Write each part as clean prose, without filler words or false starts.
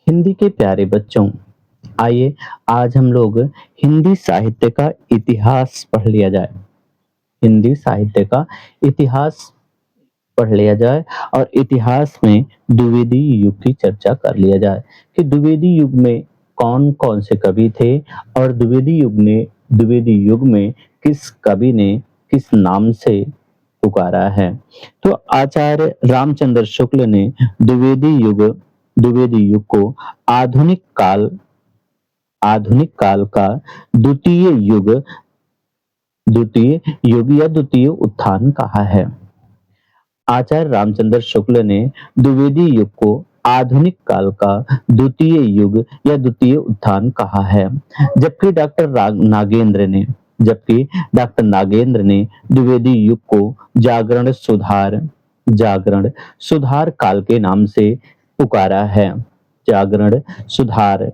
हिंदी के प्यारे बच्चों, आइए आज हम लोग हिंदी साहित्य का इतिहास पढ़ लिया जाए। हिंदी साहित्य का इतिहास पढ़ लिया जाए और इतिहास में द्विवेदी युग की चर्चा कर लिया जाए कि द्विवेदी युग में कौन-कौन से कवि थे और द्विवेदी युग में किस कवि ने किस नाम से पुकारा है। तो आचार्य रामचंद्र शुक्ल ने द्विवेदी युग को आधुनिक काल का द्वितीय युग द्वितीय उत्थान कहा है। आचार्य रामचंद्र शुक्ल ने द्विवेदी युग को आधुनिक काल का द्वितीय युग या द्वितीय उत्थान कहा है। जबकि डॉक्टर नागेंद्र ने द्विवेदी युग को जागरण सुधार काल के नाम से पुकारा है। जागरण सुधार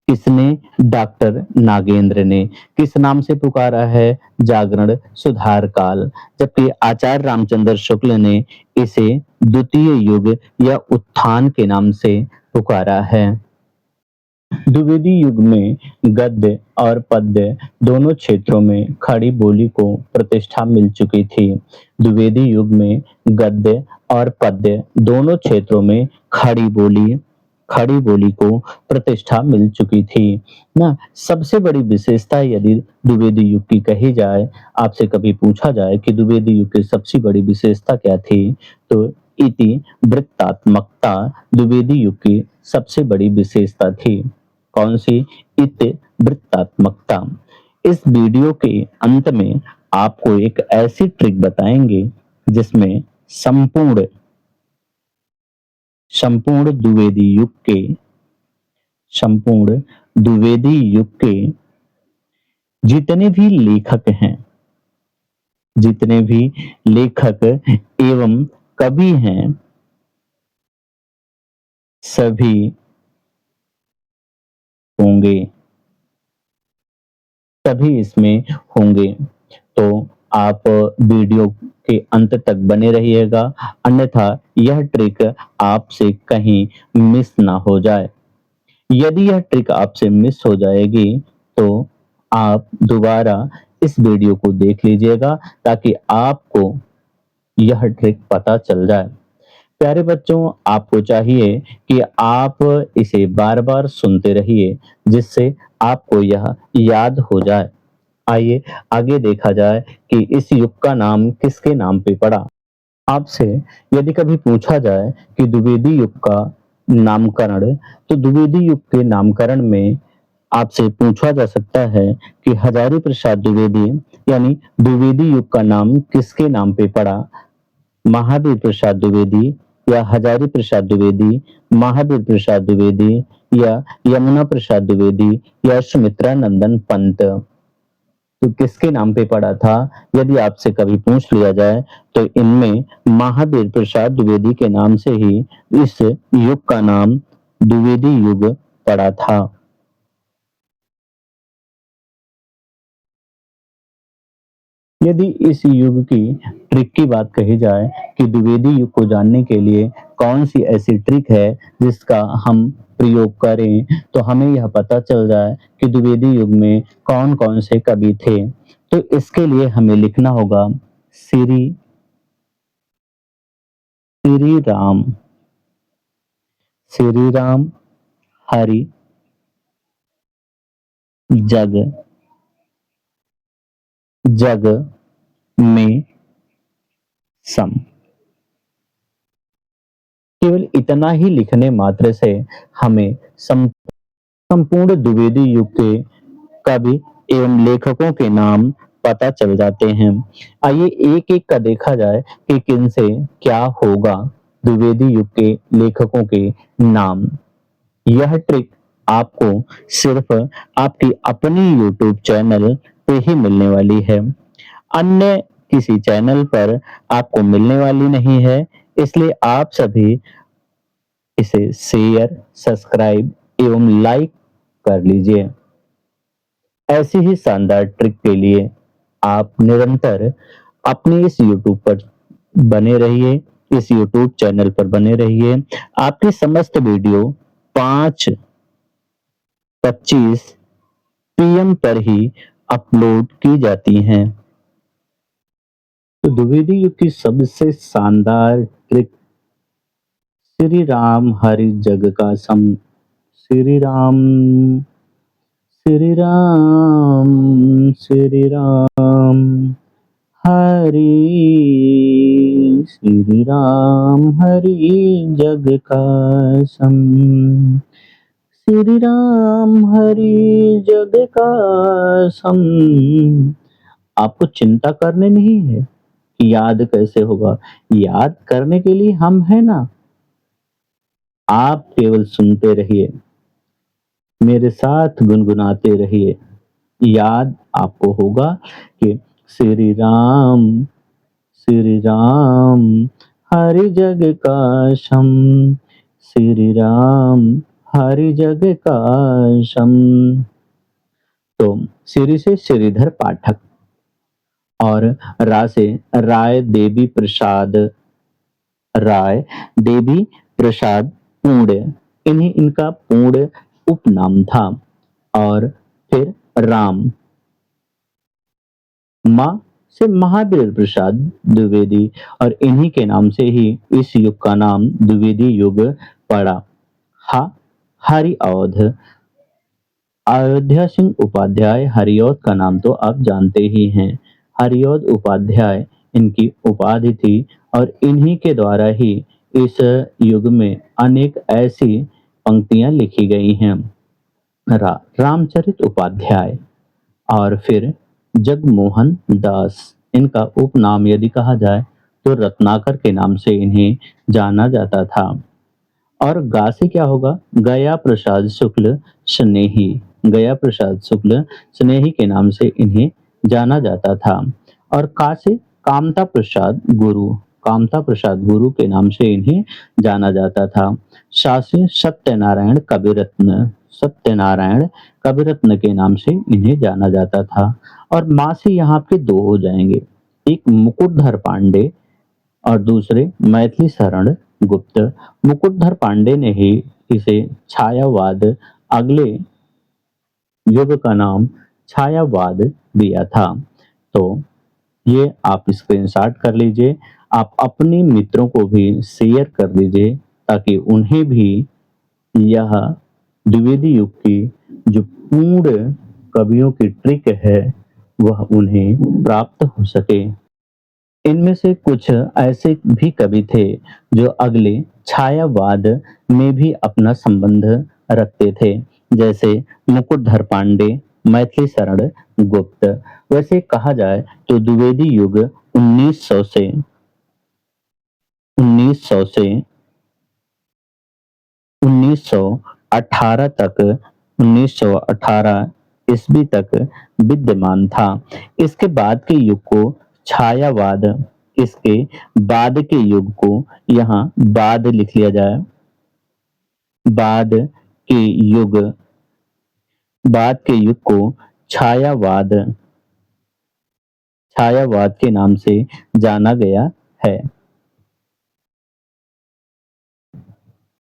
किसने? डॉक्टर नागेंद्र ने किस नाम से पुकारा है? जागरण सुधार काल। जबकि आचार्य रामचंद्र शुक्ल ने इसे द्वितीय युग या उत्थान के नाम से पुकारा है। द्विवेदी युग में गद्य और पद्य दोनों क्षेत्रों में खड़ी बोली को प्रतिष्ठा मिल चुकी थी। द्विवेदी युग में गद्य और पद्य दोनों क्षेत्रों में खड़ी बोली को प्रतिष्ठा मिल चुकी थी ना। सबसे बड़ी विशेषता यदि द्विवेदी युग की कही जाए, आपसे कभी पूछा जाए कि द्विवेदी युग की सबसे बड़ी विशेषता क्या थी, तो इति वृत्तात्मकता द्विवेदी युग की सबसे बड़ी विशेषता थी। कौन सी? इति वृत्तात्मकता। इस वीडियो के अंत में आपको एक ऐसी ट्रिक बताएंगे जिसमें संपूर्ण द्विवेदी युग के जितने भी लेखक एवं कवि हैं, सभी इसमें होंगे। तो आप वीडियो के अंत तक बने रहिएगा, अन्यथा यह ट्रिक आपसे कहीं मिस ना हो जाए। यदि यह ट्रिक आपसे मिस हो जाएगी तो आप दोबारा इस वीडियो को देख लीजिएगा ताकि आपको यह ट्रिक पता चल जाए। प्यारे बच्चों, आपको चाहिए कि आप इसे बार-बार सुनते रहिए जिससे आपको यह याद हो जाए। आइए आगे देखा जाए कि इस युग का नाम किसके नाम पे पड़ा। आपसे यदि कभी पूछा जाए कि द्विवेदी युग का नामकरण, तो द्विवेदी युग के नामकरण में आपसे पूछा जा सकता है कि हजारी प्रसाद द्विवेदी यानी द्विवेदी युग का नाम किसके नाम पे पड़ा? महावीर प्रसाद द्विवेदी या हजारी प्रसाद द्विवेदी, महावीर प्रसाद द्विवेदी या यमुना प्रसाद द्विवेदी या सुमित्रा नंदन पंत। तो किसके नाम पे पड़ा था? यदि आपसे कभी पूछ लिया जाए तो इनमें महावीर प्रसाद द्विवेदी के नाम से ही इस युग का नाम द्विवेदी युग पड़ा था। यदि इस युग की ट्रिक की बात कही जाए कि द्विवेदी युग को जानने के लिए कौन सी ऐसी ट्रिक है जिसका हम प्रयोग करें तो हमें यह पता चल जाए कि द्विवेदी युग में कौन कौन से कवि थे, तो इसके लिए हमें लिखना होगा श्री राम हरि जग में सम। केवल इतना ही लिखने मात्र से हमें संपूर्ण द्विवेदी युग के कवि एवं लेखकों के नाम पता चल जाते हैं। आइए एक एक का देखा जाए कि किन से क्या होगा द्विवेदी युग के लेखकों के नाम। यह ट्रिक आपको सिर्फ आपकी अपनी YouTube चैनल पे ही मिलने वाली है, अन्य किसी चैनल पर आपको मिलने वाली नहीं है। इसलिए आप सभी इसे शेयर, सब्सक्राइब एवं लाइक कर लीजिए। ऐसी ही शानदार ट्रिक के लिए आप निरंतर अपने इस YouTube पर बने रहिए, इस YouTube चैनल पर बने रहिए। आपकी समस्त वीडियो 5:25 पीएम पर ही अपलोड की जाती हैं। तो द्विवेदी युग की सबसे शानदार ट्रिक श्री राम हरि जग का सम श्री राम श्री राम श्री राम हरि श्री राम हरि जग का सम श्री राम हरि जग का सम। आपको चिंता करने नहीं है कि याद कैसे होगा, याद करने के लिए हम है ना। आप केवल सुनते रहिए, मेरे साथ गुनगुनाते रहिए, याद आपको होगा कि श्री राम हरि जग का शम श्री राम हरि जग का शम। तो श्री से श्रीधर पाठक और रा से राय देवी प्रसाद पूर्ण, इन्हीं इनका पूर्ण उपनाम था। और फिर राम, माँ से महावीर प्रसाद द्विवेदी, और इन्हीं के नाम से ही इस युग का नाम द्विवेदी युग पड़ा। हा हरि अवध, अयोध्या सिंह उपाध्याय हरिऔध का नाम तो आप जानते ही हैं। हरिऔध उपाध्याय इनकी उपाधि थी और इन्हीं के द्वारा ही इस युग में अनेक ऐसी पंक्तियां लिखी गई हैं। रामचरित उपाध्याय और फिर जगमोहन दास, इनका उपनाम यदि कहा जाए तो रत्नाकर के नाम से इन्हें जाना जाता था। और गा से क्या होगा, गया प्रसाद शुक्ल स्नेही, गया प्रसाद शुक्ल स्नेही के नाम से इन्हें जाना जाता था। और का से कामता प्रसाद गुरु के नाम से इन्हें जाना जाता था। शा से सत्यनारायण कविरत्न के नाम से इन्हें जाना जाता था। और माँ से यहाँ पे दो हो जाएंगे, एक मुकुटधर पांडे और दूसरे मैथिली शरण गुप्त। मुकुटधर पांडे ने ही इसे छायावाद, अगले युग का नाम छायावाद दिया था। तो ये आप स्क्रीनशॉट कर लीजिए, आप अपने मित्रों को भी शेयर कर दीजिए ताकि उन्हें भी यह द्विवेदी युग की जो पूर्ण कवियों की ट्रिक है वह उन्हें प्राप्त हो सके। इनमें से कुछ ऐसे भी कवि थे जो अगले छायावाद में भी अपना संबंध रखते थे, जैसे मुकुटधर पांडे, मैथिली शरण गुप्त। वैसे कहा जाए तो द्विवेदी युग 1900 से 1918 तक 1918 ईस्वी तक विद्यमान था। इसके बाद के युग को छायावाद, इसके बाद के युग को यहाँ बाद लिख लिया जाए, बाद के युग बाद के युग को छायावाद छायावाद के नाम से जाना गया है।